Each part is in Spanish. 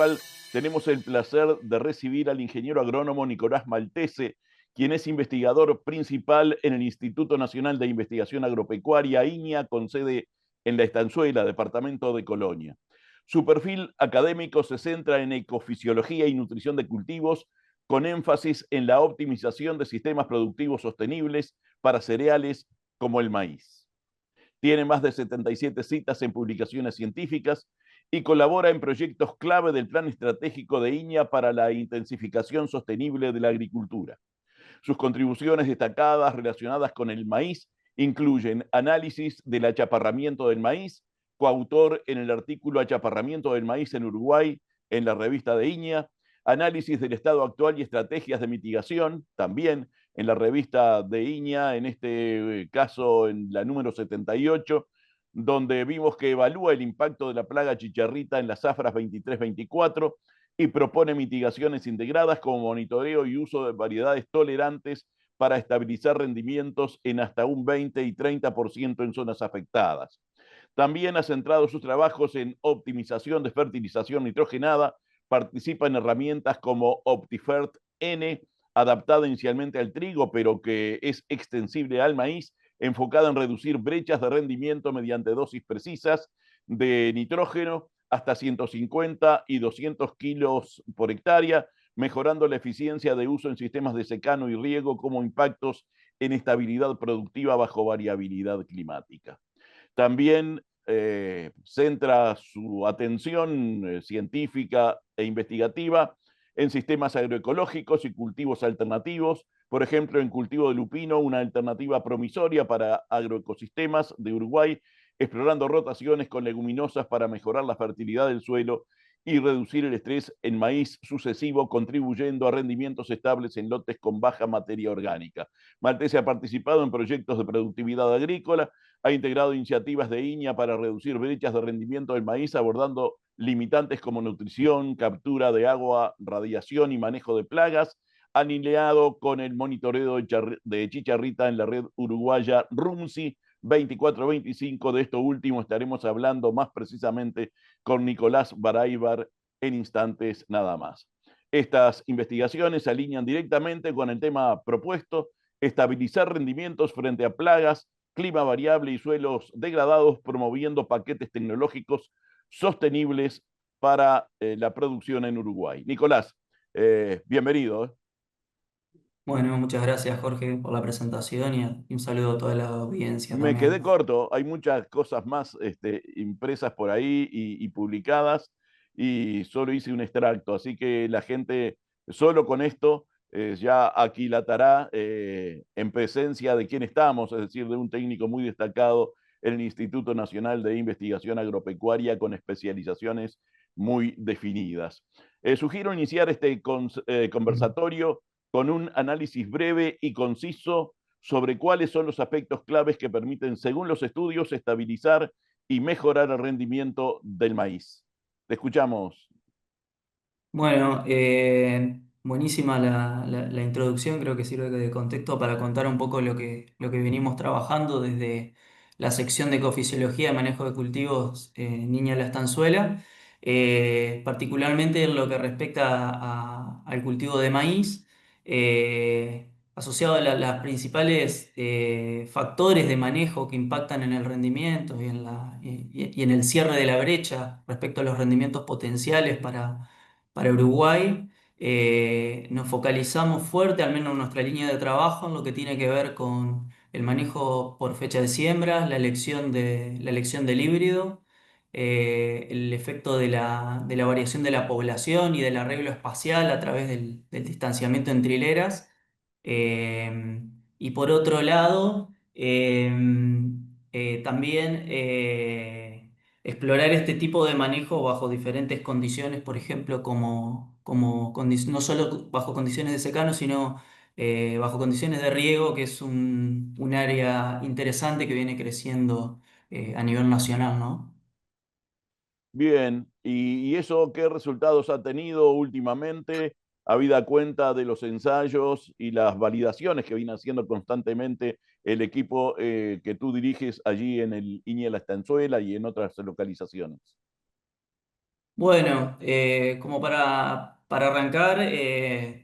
cual tenemos el placer de recibir al ingeniero agrónomo Nicolás Maltese, quien es investigador principal en el Instituto Nacional de Investigación Agropecuaria, INIA, con sede en La Estanzuela, departamento de Colonia. Su perfil académico se centra en ecofisiología y nutrición de cultivos, con énfasis en la optimización de sistemas productivos sostenibles para cereales como el maíz. Tiene más de 77 citas en publicaciones científicas y colabora en proyectos clave del Plan Estratégico de INIA para la intensificación sostenible de la agricultura. Sus contribuciones destacadas relacionadas con el maíz incluyen análisis del achaparramiento del maíz, coautor en el artículo Achaparramiento del maíz en Uruguay en la revista de INIA, análisis del estado actual y estrategias de mitigación, también en la revista de INIA, en este caso en la número 78, donde vimos que evalúa el impacto de la plaga chicharrita en las zafras 23-24 y propone mitigaciones integradas como monitoreo y uso de variedades tolerantes para estabilizar rendimientos en hasta un 20 y 30% en zonas afectadas. También ha centrado sus trabajos en optimización de fertilización nitrogenada, participa en herramientas como OptiFert N, adaptada inicialmente al trigo, pero que es extensible al maíz, enfocada en reducir brechas de rendimiento mediante dosis precisas de nitrógeno hasta 150 y 200 kilos por hectárea, mejorando la eficiencia de uso en sistemas de secano y riego como impactos en estabilidad productiva bajo variabilidad climática. También centra su atención científica e investigativa en sistemas agroecológicos y cultivos alternativos, por ejemplo, en cultivo de lupino, una alternativa promisoria para agroecosistemas de Uruguay, explorando rotaciones con leguminosas para mejorar la fertilidad del suelo y reducir el estrés en maíz sucesivo, contribuyendo a rendimientos estables en lotes con baja materia orgánica. Maltese ha participado en proyectos de productividad agrícola, ha integrado iniciativas de INIA para reducir brechas de rendimiento del maíz, abordando limitantes como nutrición, captura de agua, radiación y manejo de plagas, alineado con el monitoreo de chicharrita en la red uruguaya RUMSI 24-25. De esto último estaremos hablando más precisamente con Nicolás Baraybar en instantes nada más. Estas investigaciones se alinean directamente con el tema propuesto, estabilizar rendimientos frente a plagas, clima variable y suelos degradados, promoviendo paquetes tecnológicos sostenibles para la producción en Uruguay. Nicolás, bienvenido. Bueno, muchas gracias Jorge por la presentación y un saludo a toda la audiencia Me quedé también. corto, hay muchas cosas más impresas por ahí y publicadas y solo hice un extracto, así que la gente solo con esto ya aquilatará en presencia de quién estamos, es decir, de un técnico muy destacado en el Instituto Nacional de Investigación Agropecuaria con especializaciones muy definidas. Sugiero iniciar este conversatorio con un análisis breve y conciso sobre cuáles son los aspectos claves que permiten, según los estudios, estabilizar y mejorar el rendimiento del maíz. Te escuchamos. Bueno, buenísima la introducción, creo que sirve de contexto para contar un poco lo que venimos trabajando desde la sección de ecofisiología y manejo de cultivos Niña La Estanzuela, particularmente en lo que respecta al cultivo de maíz, asociado a las principales factores de manejo que impactan en el rendimiento y en el cierre de la brecha respecto a los rendimientos potenciales para Uruguay. Nos focalizamos fuerte, al menos en nuestra línea de trabajo, en lo que tiene que ver con el manejo por fecha de siembra, la elección del híbrido, el efecto de la variación de la población y del arreglo espacial a través del distanciamiento entre hileras. Y por otro lado, también explorar este tipo de manejo bajo diferentes condiciones, por ejemplo, no solo bajo condiciones de secano, sino bajo condiciones de riego, que es un área interesante que viene creciendo a nivel nacional, ¿no? Bien, ¿y eso qué resultados ha tenido últimamente, habida cuenta de los ensayos y las validaciones que viene haciendo constantemente el equipo que tú diriges allí en el INIE La Estanzuela y en otras localizaciones? Bueno, como para arrancar,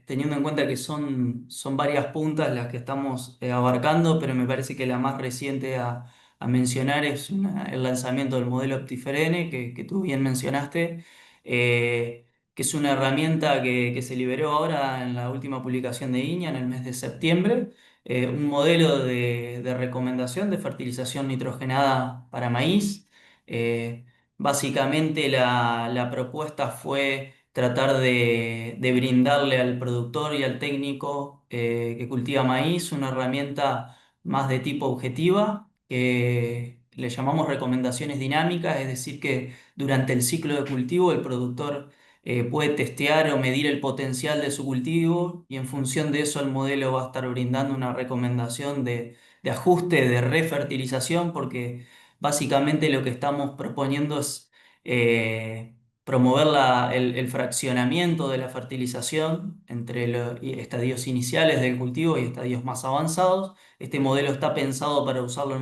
teniendo en cuenta que son varias puntas las que estamos abarcando, pero me parece que la más reciente a mencionar es el lanzamiento del modelo Optiferene, que tú bien mencionaste, que es una herramienta que se liberó ahora en la última publicación de INEA en el mes de septiembre, un modelo de recomendación de fertilización nitrogenada para maíz. Eh, Básicamente la propuesta fue tratar de brindarle al productor y al técnico que cultiva maíz una herramienta más de tipo objetiva, que le llamamos recomendaciones dinámicas, es decir, que durante el ciclo de cultivo el productor puede testear o medir el potencial de su cultivo y en función de eso el modelo va a estar brindando una recomendación de ajuste, de refertilización, porque básicamente lo que estamos proponiendo es promover el fraccionamiento de la fertilización entre los estadios iniciales del cultivo y estadios más avanzados. Este modelo está pensado para usarlo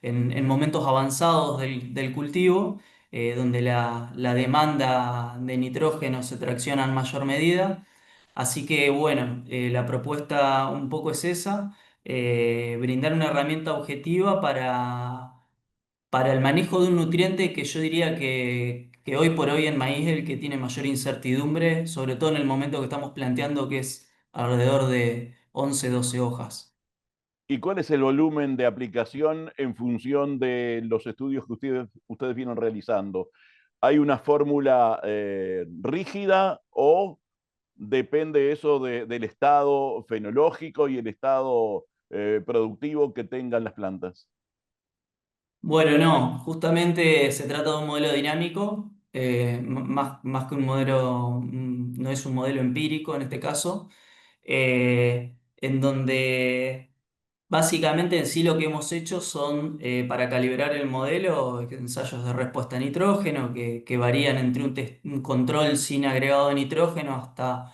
en momentos avanzados del cultivo, donde la demanda de nitrógeno se tracciona en mayor medida. Así que bueno, la propuesta un poco es esa, brindar una herramienta objetiva para el manejo de un nutriente que yo diría que hoy por hoy en maíz es el que tiene mayor incertidumbre, sobre todo en el momento que estamos planteando, que es alrededor de 11 12 hojas. ¿Y cuál es el volumen de aplicación en función de los estudios que ustedes vienen realizando? ¿Hay una fórmula rígida o depende eso del estado fenológico y el estado productivo que tengan las plantas? Bueno, no, justamente se trata de un modelo dinámico, más que un modelo, no es un modelo empírico en este caso, en donde básicamente en sí lo que hemos hecho son, para calibrar el modelo, ensayos de respuesta a nitrógeno que varían entre un control sin agregado de nitrógeno hasta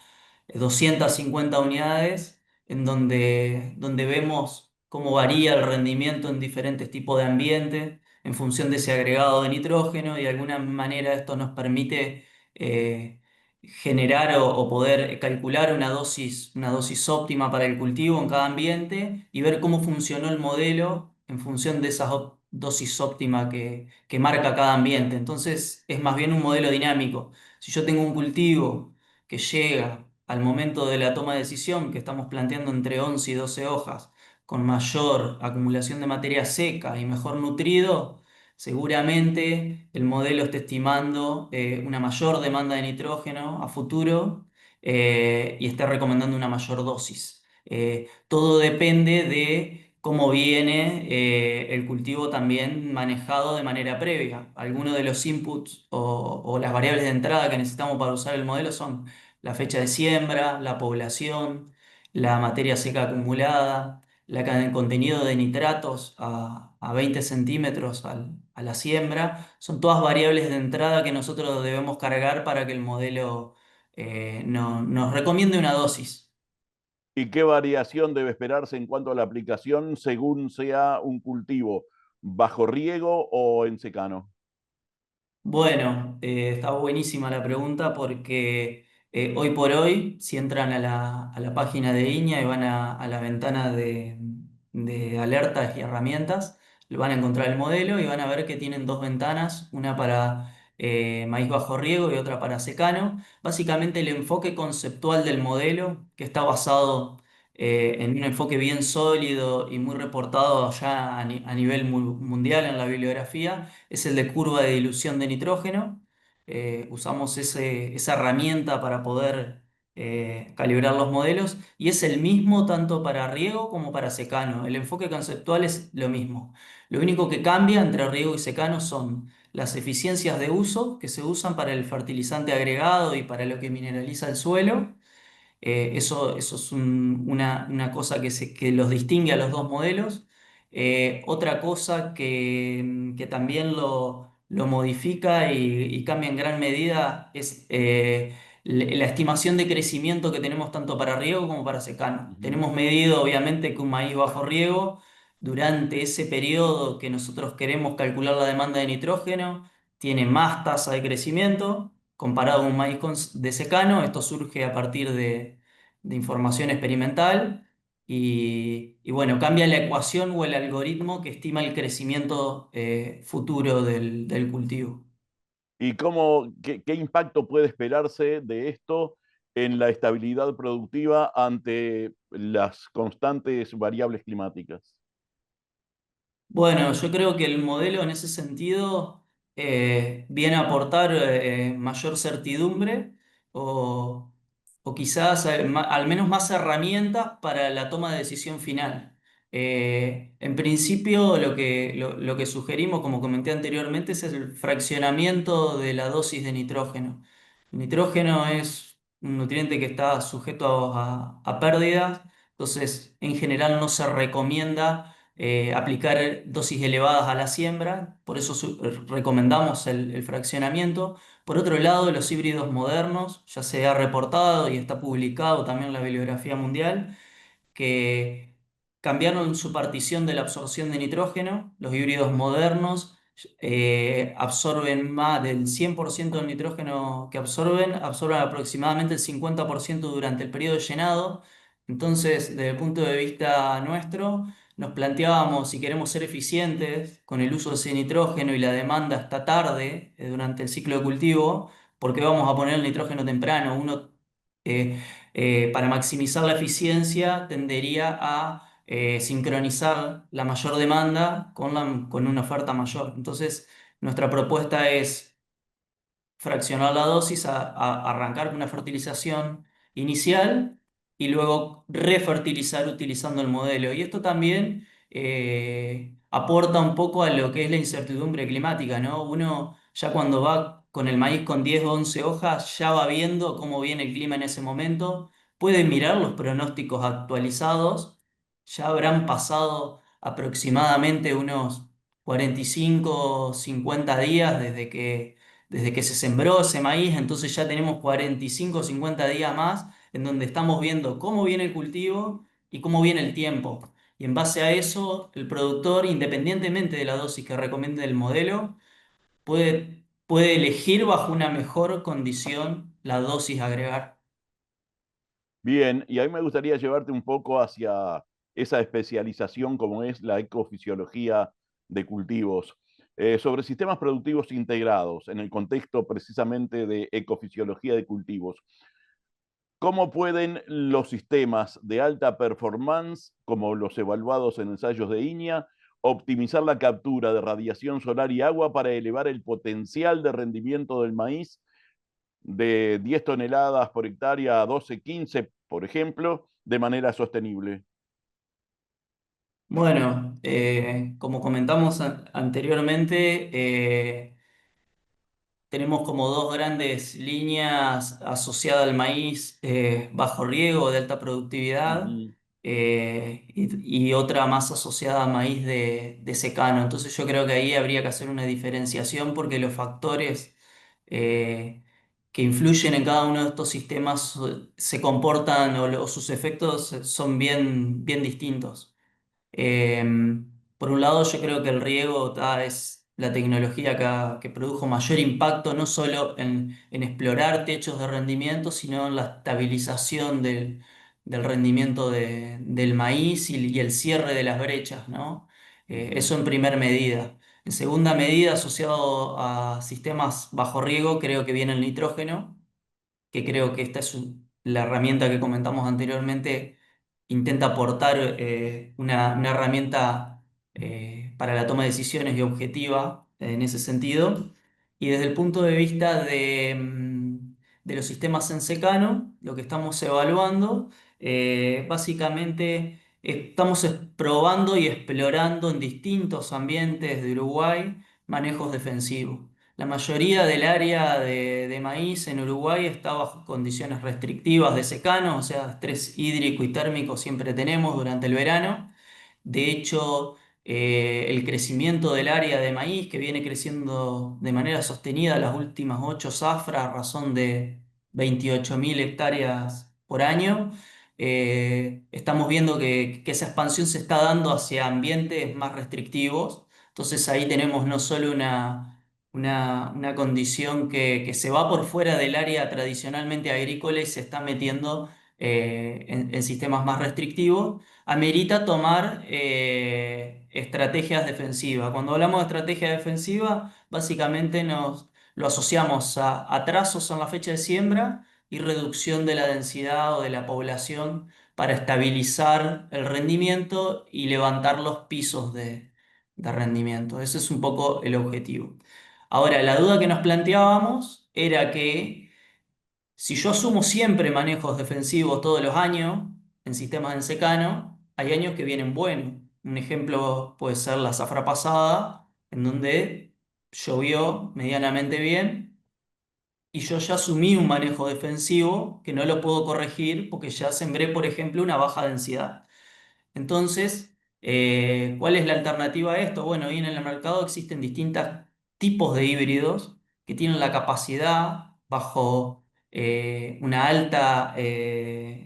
250 unidades, en donde vemos cómo varía el rendimiento en diferentes tipos de ambientes en función de ese agregado de nitrógeno, y de alguna manera esto nos permite generar o poder calcular una dosis óptima para el cultivo en cada ambiente y ver cómo funcionó el modelo en función de esas dosis óptima que marca cada ambiente. Entonces es más bien un modelo dinámico. Si yo tengo un cultivo que llega al momento de la toma de decisión, que estamos planteando entre 11 y 12 hojas, con mayor acumulación de materia seca y mejor nutrido, seguramente el modelo está estimando una mayor demanda de nitrógeno a futuro, y está recomendando una mayor dosis. Todo depende de cómo viene el cultivo también manejado de manera previa. Algunos de los inputs o las variables de entrada que necesitamos para usar el modelo son la fecha de siembra, la población, la materia seca acumulada, el contenido de nitratos a 20 centímetros a la siembra. Son todas variables de entrada que nosotros debemos cargar para que el modelo nos recomiende una dosis. ¿Y qué variación debe esperarse en cuanto a la aplicación según sea un cultivo bajo riego o en secano? Bueno, está buenísima la pregunta porque hoy por hoy, si entran a la página de INEA y van a la ventana de alertas y herramientas, van a encontrar el modelo y van a ver que tienen dos ventanas, una para maíz bajo riego y otra para secano. Básicamente el enfoque conceptual del modelo, que está basado en un enfoque bien sólido y muy reportado ya a nivel mundial en la bibliografía, es el de curva de dilución de nitrógeno. Usamos esa herramienta para poder calibrar los modelos y es el mismo tanto para riego como para secano. El enfoque conceptual es lo mismo. Lo único que cambia entre riego y secano son las eficiencias de uso que se usan para el fertilizante agregado y para lo que mineraliza el suelo. Eso es una cosa que los distingue a los dos modelos. Otra cosa que también lo modifica y cambia en gran medida es la estimación de crecimiento que tenemos tanto para riego como para secano. Ujú. Tenemos medido, obviamente, que un maíz bajo riego, durante ese periodo que nosotros queremos calcular la demanda de nitrógeno, tiene más tasa de crecimiento comparado con un maíz de secano. Esto surge a partir de información experimental y bueno, cambia la ecuación o el algoritmo que estima el crecimiento futuro del cultivo. ¿Y qué impacto puede esperarse de esto en la estabilidad productiva ante las constantes variables climáticas? Bueno, yo creo que el modelo en ese sentido viene a aportar mayor certidumbre o, o quizás al menos más herramientas para la toma de decisión final. En principio, lo que sugerimos, como comenté anteriormente, es el fraccionamiento de la dosis de nitrógeno. El nitrógeno es un nutriente que está sujeto a pérdidas, entonces en general no se recomienda aplicar dosis elevadas a la siembra, por eso recomendamos el fraccionamiento. Por otro lado, los híbridos modernos, ya se ha reportado y está publicado también en la bibliografía mundial, que cambiaron su partición de la absorción de nitrógeno. Los híbridos modernos absorben más del 100% del nitrógeno que absorben aproximadamente el 50% durante el periodo de llenado. Entonces, desde el punto de vista nuestro, nos planteábamos si queremos ser eficientes con el uso de ese nitrógeno y la demanda esta tarde, durante el ciclo de cultivo, ¿por qué vamos a poner el nitrógeno temprano? Eh, para maximizar la eficiencia, tendería a sincronizar la mayor demanda con una oferta mayor. Entonces, nuestra propuesta es fraccionar la dosis, arrancar con una fertilización inicial y luego refertilizar utilizando el modelo. Y esto también aporta un poco a lo que es la incertidumbre climática, ¿no? Uno ya cuando va con el maíz con 10 o 11 hojas, ya va viendo cómo viene el clima en ese momento, puede mirar los pronósticos actualizados, ya habrán pasado aproximadamente unos 45 o 50 días desde que se sembró ese maíz, entonces ya tenemos 45 o 50 días más en donde estamos viendo cómo viene el cultivo y cómo viene el tiempo. Y en base a eso, el productor, independientemente de la dosis que recomiende el modelo, puede elegir bajo una mejor condición la dosis a agregar. Bien, y a mí me gustaría llevarte un poco hacia esa especialización como es la ecofisiología de cultivos, sobre sistemas productivos integrados en el contexto precisamente de ecofisiología de cultivos. ¿Cómo pueden los sistemas de alta performance, como los evaluados en ensayos de INEA, optimizar la captura de radiación solar y agua para elevar el potencial de rendimiento del maíz de 10 toneladas por hectárea a 12, 15, por ejemplo, de manera sostenible? Bueno, como comentamos anteriormente, tenemos como dos grandes líneas asociadas al maíz bajo riego de alta productividad Ujú, y otra más asociada a maíz de secano. Entonces yo creo que ahí habría que hacer una diferenciación porque los factores que influyen en cada uno de estos sistemas se comportan o sus efectos son bien distintos. Eh, por un lado, yo creo que el riego es la tecnología que produjo mayor impacto, no solo en explorar techos de rendimiento, sino en la estabilización del rendimiento del maíz y el cierre de las brechas, ¿no? ujú. Eso en primer medida. En segunda medida, asociado a sistemas bajo riego, creo que viene el nitrógeno, que creo que esta es la herramienta que comentamos anteriormente, intenta aportar una herramienta para la toma de decisiones y objetiva en ese sentido. Y desde el punto de vista de los sistemas en secano, lo que estamos evaluando, básicamente estamos probando y explorando en distintos ambientes de Uruguay manejos defensivos. La mayoría del área de maíz en Uruguay está bajo condiciones restrictivas de secano, o sea, estrés hídrico y térmico siempre tenemos durante el verano. De hecho, el crecimiento del área de maíz, que viene creciendo de manera sostenida las últimas 8 zafras, a razón de 28.000 hectáreas por año, estamos viendo que esa expansión se está dando hacia ambientes más restrictivos. Entonces ahí tenemos no solo una condición que se va por fuera del área tradicionalmente agrícola y se está metiendo en sistemas más restrictivos, amerita tomar estrategias defensivas. Cuando hablamos de estrategia defensiva, básicamente nos lo asociamos a atrasos en la fecha de siembra y reducción de la densidad o de la población para estabilizar el rendimiento y levantar los pisos de rendimiento. Ese es un poco el objetivo. Ahora, la duda que nos planteábamos era que si yo asumo siempre manejos defensivos todos los años en sistemas en secano, hay años que vienen buenos. Un ejemplo puede ser la zafra pasada, en donde llovió medianamente bien y yo ya asumí un manejo defensivo que no lo puedo corregir porque ya sembré, por ejemplo, una baja densidad. Entonces, ¿cuál es la alternativa a esto? Bueno, hoy en el mercado existen distintos tipos de híbridos que tienen la capacidad, bajo una alta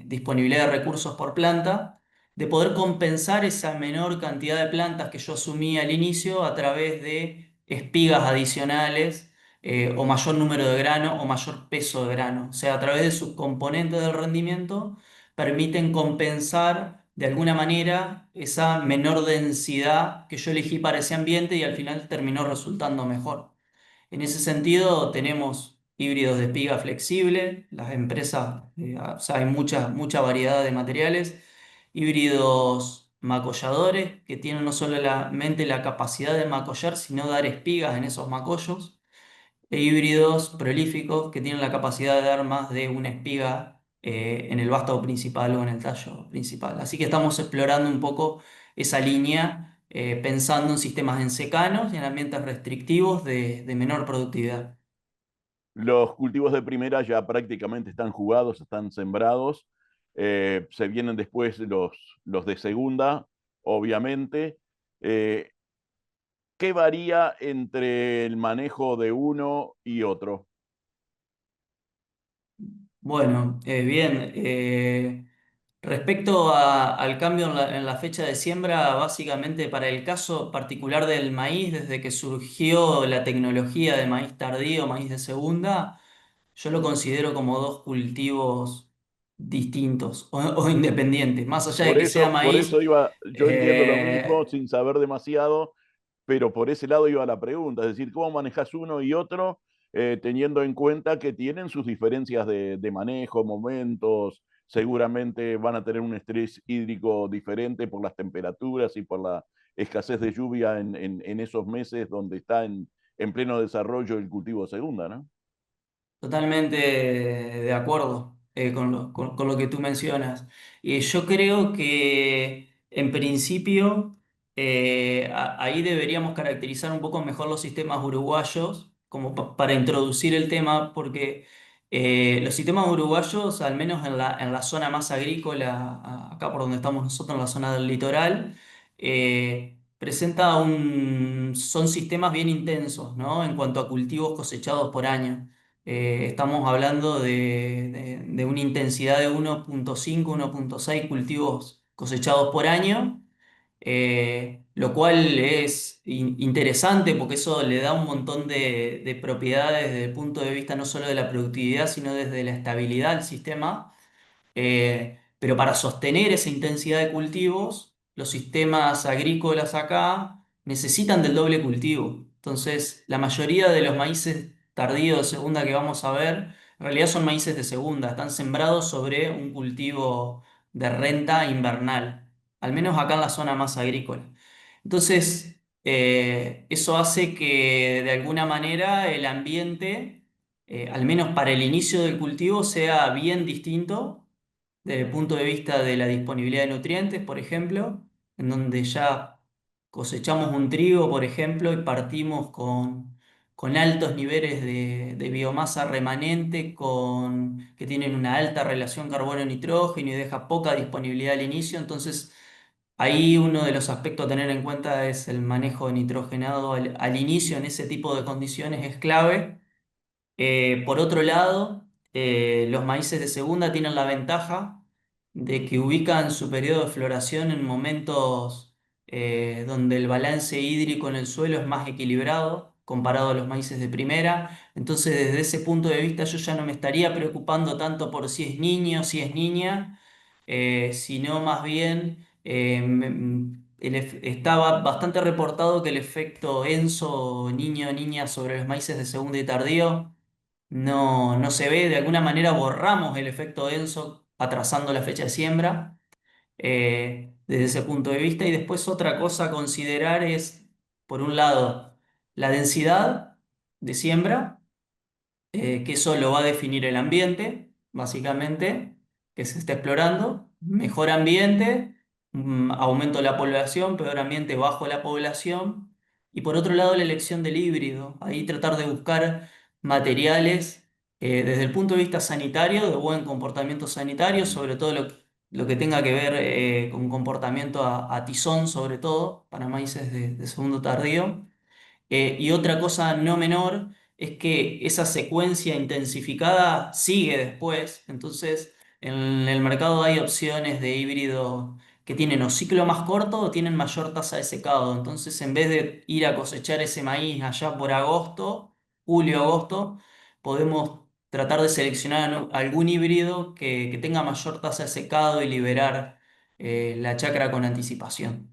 disponibilidad de recursos por planta, de poder compensar esa menor cantidad de plantas que yo asumí al inicio a través de espigas adicionales, o mayor número de grano o mayor peso de grano. O sea, a través de sus componentes del rendimiento permiten compensar de alguna manera esa menor densidad que yo elegí para ese ambiente y al final terminó resultando mejor. En ese sentido, tenemos híbridos de espiga flexible, las empresas, o sea, hay mucha variedad de materiales, híbridos macolladores que tienen no solamente la capacidad de macollar, sino dar espigas en esos macollos e híbridos prolíficos que tienen la capacidad de dar más de una espiga en el vástago principal o en el tallo principal. Así que estamos explorando un poco esa línea, pensando en sistemas en secanos y en ambientes restrictivos de menor productividad. Los cultivos de primera ya prácticamente están jugados, están sembrados. Se vienen después los de segunda, obviamente. Eh, ¿Qué varía entre el manejo de uno y otro? Bueno, bien. Respecto al cambio en la fecha de siembra, básicamente para el caso particular del maíz, desde que surgió la tecnología de maíz tardío, maíz de segunda, yo lo considero como dos cultivos distintos o independientes. Más allá de que sea Por maíz, eso iba, yo entiendo lo mismo eh, sin saber demasiado, pero por ese lado iba la pregunta, es decir, ¿cómo manejas uno y otro teniendo en cuenta que tienen sus diferencias de manejo, momentos, seguramente van a tener un estrés hídrico diferente por las temperaturas y por la escasez de lluvia en esos meses donde está en pleno desarrollo el cultivo segunda, ¿no? totalmente de acuerdo con lo que tú mencionas. Yo creo que en principio ahí deberíamos caracterizar un poco mejor los sistemas uruguayos como para introducir el tema, porque los sistemas uruguayos, al menos en la zona más agrícola, acá por donde estamos nosotros, en la zona del litoral, son sistemas bien intensos, ¿no? En cuanto a cultivos cosechados por año. Estamos hablando de una intensidad de 1,5, 1,6 cultivos cosechados por año, lo cual es interesante porque eso le da un montón de propiedades desde el punto de vista no solo de la productividad, sino desde la estabilidad del sistema. Pero para sostener esa intensidad de cultivos, los sistemas agrícolas acá necesitan del doble cultivo. Entonces, la mayoría de los maíces tardíos de segunda que vamos a ver, en realidad son maíces de segunda, están sembrados sobre un cultivo de renta invernal, al menos acá en la zona más agrícola. Entonces, eso hace que de alguna manera el ambiente, al menos para el inicio del cultivo, sea bien distinto desde el punto de vista de la disponibilidad de nutrientes, por ejemplo, en donde ya cosechamos un trigo, por ejemplo, y partimos con altos niveles de biomasa remanente, que tienen una alta relación carbono-nitrógeno y deja poca disponibilidad al inicio. Entonces, ahí uno de los aspectos a tener en cuenta es el manejo de nitrogenado al inicio en ese tipo de condiciones es clave. Por otro lado, los maíces de segunda tienen la ventaja de que ubican su periodo de floración en momentos donde el balance hídrico en el suelo es más equilibrado. comparado a los maíces de primera. Entonces, desde ese punto de vista, yo ya no me estaría preocupando tanto por si es niño, si es niña, sino más bien estaba bastante reportado que el efecto ENSO niño-niña sobre los maíces de segundo y tardío no se ve. De alguna manera borramos el efecto ENSO atrasando la fecha de siembra desde ese punto de vista. Y después otra cosa a considerar es, por un lado, la densidad de siembra, que eso lo va a definir el ambiente, básicamente, que se está explorando. Mejor ambiente, aumento de la población; peor ambiente, bajo la población. Y por otro lado, la elección del híbrido. Ahí tratar de buscar materiales desde el punto de vista sanitario, de buen comportamiento sanitario, sobre todo lo que tenga que ver con comportamiento a tizón, sobre todo, para maíces de segundo tardío. Y otra cosa no menor es que esa secuencia intensificada sigue después. Entonces, en el mercado hay opciones de híbrido que tienen o ciclo más corto o tienen mayor tasa de secado. Entonces, en vez de ir a cosechar ese maíz allá por agosto, julio, agosto, podemos tratar de seleccionar algún híbrido que tenga mayor tasa de secado y liberar la chacra con anticipación.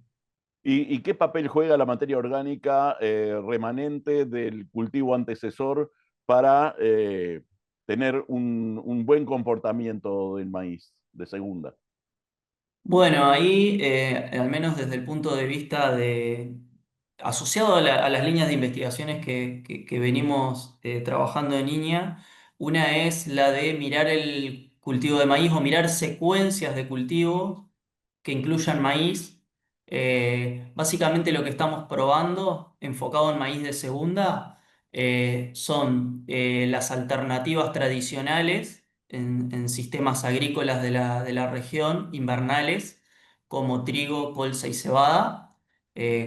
Y qué papel juega la materia orgánica remanente del cultivo antecesor para tener un buen comportamiento del maíz de segunda? Bueno, ahí, al menos desde el punto de vista asociado a las líneas de investigaciones que venimos trabajando en línea, una es la de mirar el cultivo de maíz o mirar secuencias de cultivos que incluyan maíz. Básicamente lo que estamos probando, enfocado en maíz de segunda, son las alternativas tradicionales en sistemas agrícolas de la región, invernales, como trigo, colza y cebada,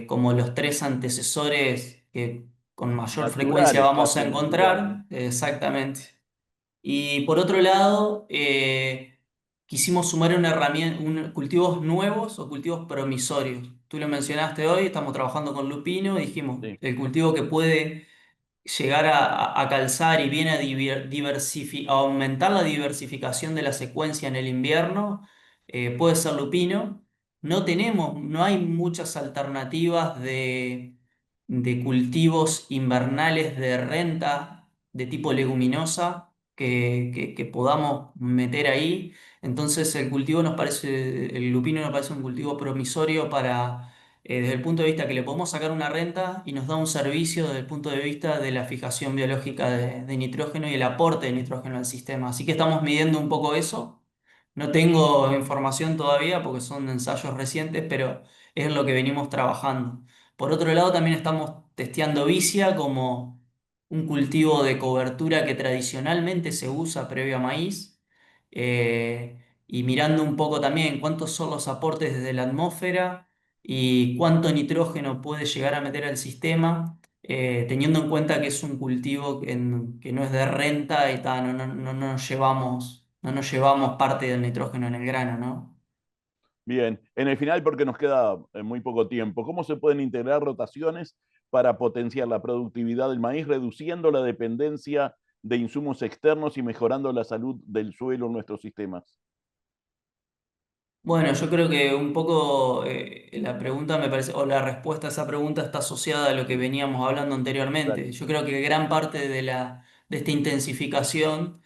como los tres antecesores que con mayor frecuencia Naturales, vamos a casi naturales. encontrar, exactamente. Y por otro lado, quisimos sumar una herramienta, cultivos nuevos o cultivos promisorios. Tú lo mencionaste hoy, estamos trabajando con lupino y dijimos, Sí. el cultivo que puede llegar a calzar y viene a a aumentar la diversificación de la secuencia en el invierno, puede ser lupino. No hay muchas alternativas de cultivos invernales de renta de tipo leguminosa que podamos meter ahí. Entonces el lupino nos parece un cultivo promisorio para desde el punto de vista que le podemos sacar una renta y nos da un servicio desde el punto de vista de la fijación biológica de nitrógeno y el aporte de nitrógeno al sistema. Así que estamos midiendo un poco eso. No tengo información todavía porque son ensayos recientes, pero es lo que venimos trabajando. Por otro lado, también estamos testeando vicia como un cultivo de cobertura que tradicionalmente se usa previo a maíz. Y mirando un poco también cuántos son los aportes desde la atmósfera y cuánto nitrógeno puede llegar a meter al sistema, teniendo en cuenta que es un cultivo que no es de renta y tal, no nos llevamos parte del nitrógeno en el grano, ¿no? Bien, en el final, porque nos queda muy poco tiempo, ¿cómo se pueden integrar rotaciones para potenciar la productividad del maíz, reduciendo la dependencia de insumos externos y mejorando la salud del suelo en nuestros sistemas? Bueno, yo creo que un poco la pregunta me parece, o la respuesta a esa pregunta está asociada a lo que veníamos hablando anteriormente. Exacto. Yo creo que gran parte de esta intensificación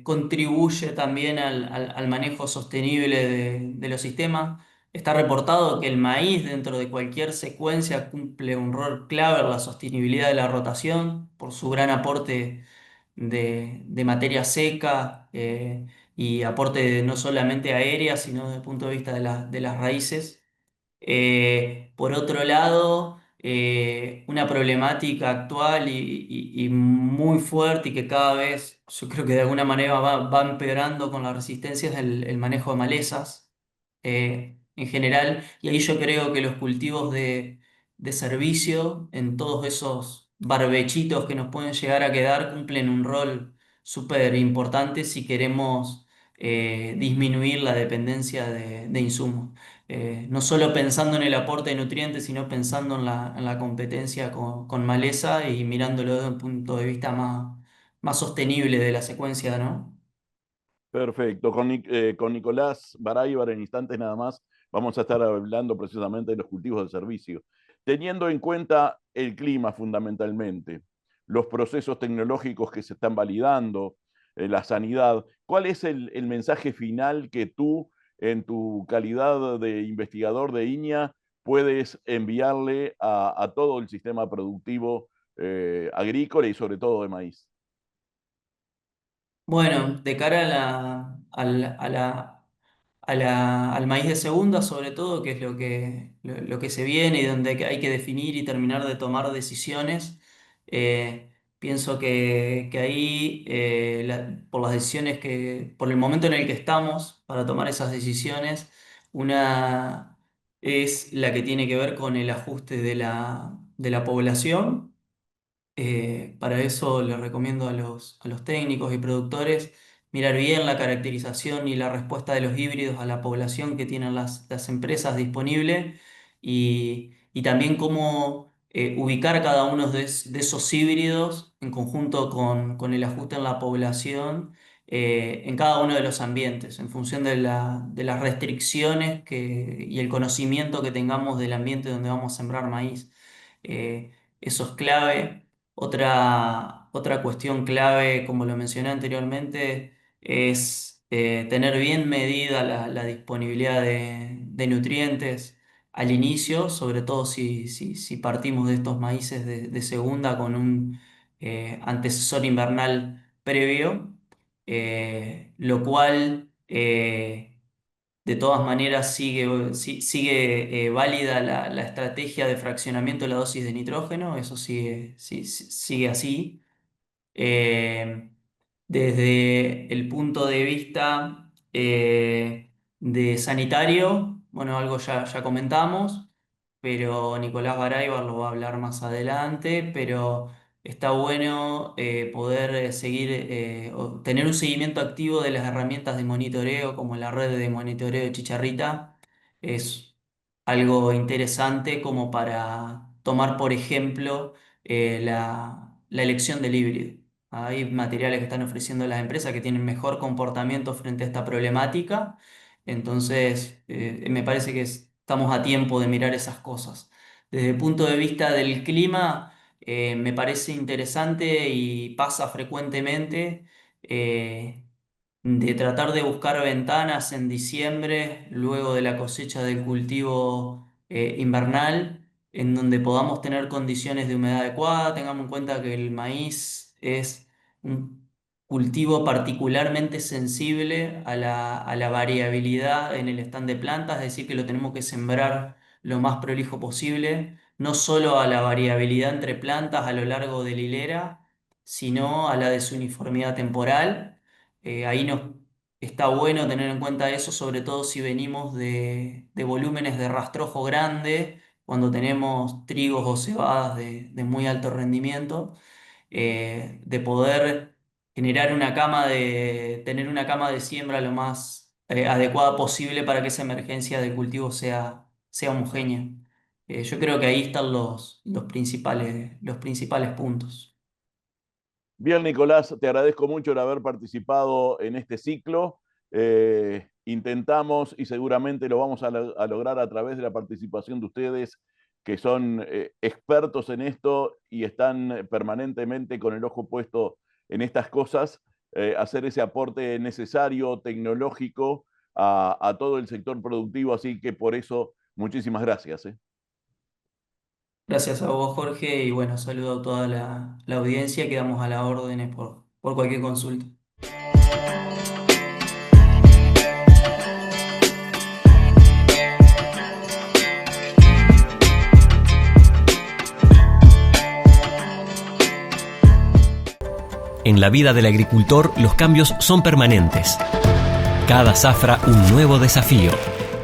contribuye también al manejo sostenible de los sistemas. Está reportado que el maíz dentro de cualquier secuencia cumple un rol clave en la sostenibilidad de la rotación por su gran aporte de materia seca y aporte no solamente aérea, sino desde el punto de vista de las raíces. Por otro lado, una problemática actual y muy fuerte y que cada vez yo creo que de alguna manera va empeorando con la resistencia es el manejo de malezas en general. Y ahí yo creo que los cultivos de servicio en todos esos barbechitos que nos pueden llegar a quedar cumplen un rol súper importante si queremos disminuir la dependencia de insumos. No solo pensando en el aporte de nutrientes, sino pensando en la competencia con maleza y mirándolo desde un punto de vista más sostenible de la secuencia, ¿no? Perfecto. Con Nicolás Baráibar en instantes nada más vamos a estar hablando precisamente de los cultivos de servicio. Teniendo en cuenta el clima fundamentalmente, los procesos tecnológicos que se están validando, la sanidad, ¿cuál es el mensaje final que tú, en tu calidad de investigador de INEA, puedes enviarle a todo el sistema productivo agrícola y sobre todo de maíz? Bueno, de cara al maíz de segunda, sobre todo, que es lo que se viene y donde hay que definir y terminar de tomar decisiones, pienso que ahí, por las decisiones por el momento en el que estamos para tomar esas decisiones, una es la que tiene que ver con el ajuste de la población. Para eso les recomiendo a los técnicos y productores mirar bien la caracterización y la respuesta de los híbridos a la población que tienen las empresas disponible y también cómo ubicar cada uno de esos híbridos en conjunto con el ajuste en la población en cada uno de los ambientes, en función de las restricciones y el conocimiento que tengamos del ambiente donde vamos a sembrar maíz. Eso es clave. Otra cuestión clave, como lo mencioné anteriormente, es tener bien medida la disponibilidad de nutrientes al inicio, sobre todo si partimos de estos maíces de segunda con un antecesor invernal previo, lo cual de todas maneras sigue válida la estrategia de fraccionamiento de la dosis de nitrógeno, eso sigue así. Eh, Desde el punto de vista de sanitario, bueno, algo ya comentamos, pero Nicolás Baráibar lo va a hablar más adelante, pero está bueno poder seguir, o tener un seguimiento activo de las herramientas de monitoreo, como la red de monitoreo de Chicharrita. Es algo interesante como para tomar, por ejemplo, la elección del híbrido. Hay materiales que están ofreciendo las empresas que tienen mejor comportamiento frente a esta problemática. Entonces, me parece que estamos a tiempo de mirar esas cosas. Desde el punto de vista del clima, me parece interesante y pasa frecuentemente de tratar de buscar ventanas en diciembre, luego de la cosecha del cultivo invernal, en donde podamos tener condiciones de humedad adecuada. Tengamos en cuenta que el maíz es un cultivo particularmente sensible a la variabilidad en el stand de plantas, es decir, que lo tenemos que sembrar lo más prolijo posible, no solo a la variabilidad entre plantas a lo largo de la hilera, sino a la desuniformidad temporal. Ahí está bueno tener en cuenta eso, sobre todo si venimos de volúmenes de rastrojo grande, cuando tenemos trigos o cebadas de muy alto rendimiento, de poder tener una cama de siembra lo más adecuada posible para que esa emergencia de cultivo sea homogénea. Yo creo que ahí están los principales puntos. Bien, Nicolás, te agradezco mucho el haber participado en este ciclo. Intentamos y seguramente lo vamos a lograr a través de la participación de ustedes, que son expertos en esto y están permanentemente con el ojo puesto en estas cosas, hacer ese aporte necesario, tecnológico, a todo el sector productivo. Así que por eso, muchísimas gracias. Gracias a vos, Jorge, y bueno, saludo a toda la audiencia. Quedamos a la orden por cualquier consulta. En la vida del agricultor, los cambios son permanentes. Cada zafra un nuevo desafío.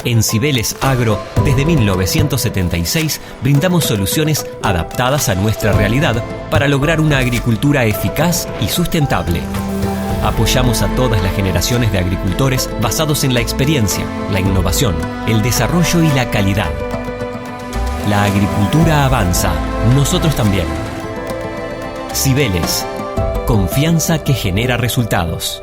En Cibeles Agro, desde 1976, brindamos soluciones adaptadas a nuestra realidad para lograr una agricultura eficaz y sustentable. Apoyamos a todas las generaciones de agricultores basados en la experiencia, la innovación, el desarrollo y la calidad. La agricultura avanza, nosotros también. Cibeles, confianza que genera resultados.